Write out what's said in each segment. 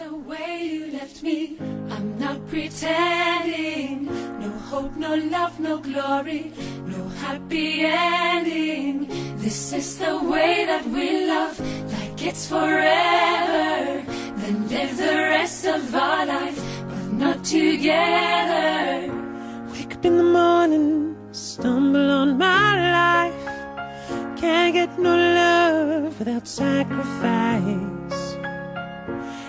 the way you left me. I'm not pretending. No hope, no love, no glory, no happy ending. This is the way that we love, like it's forever. Then live the rest of our life, but not together. Wake up in the morning, stumble on my life. Can't get no love without sacrifice.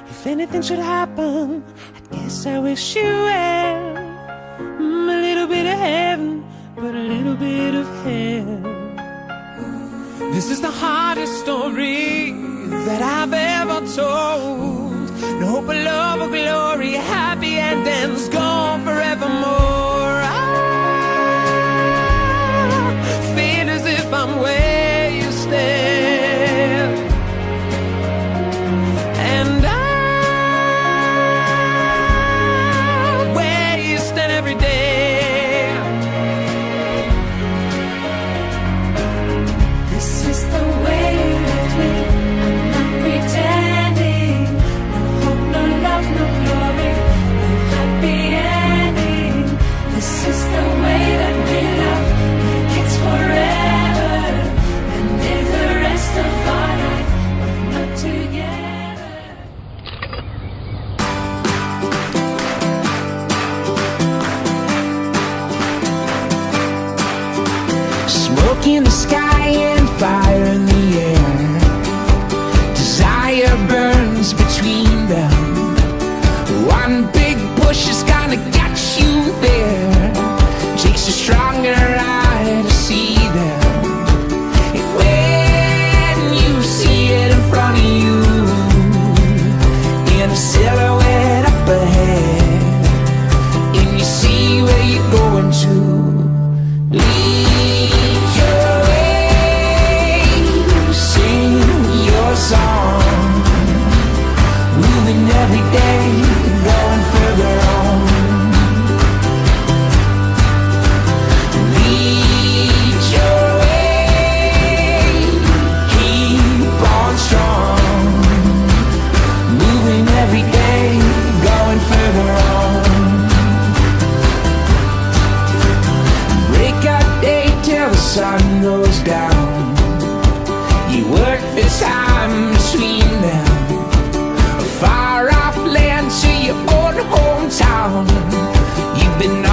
If anything should happen, I guess I wish you well. A little bit of heaven, but a little bit of hell. This is the hardest story that I've ever told. No hope of love or glory, happy endings gone forevermore. I feel as if I'm where you stand, and I'm where you stand every day. This is the way you left me. I'm not pretending. No hope, no love, no glory, no happy ending. This is the way that we love, like it's forever. And live the rest of our life, but not together. Smoke in the sky and fire in the air. Desire burns between them. One big push is gonna get you there. Takes a stronger eye to see them. And when you see it in front of you, in a silhouette up ahead, and you see where you're going to, lead your way, sing your song, moving every day, going further on. Lead your way, keep on strong, moving every day, going further on. Break out day till the sun goes down. You work the time between them. A far off land to your own hometown. You've been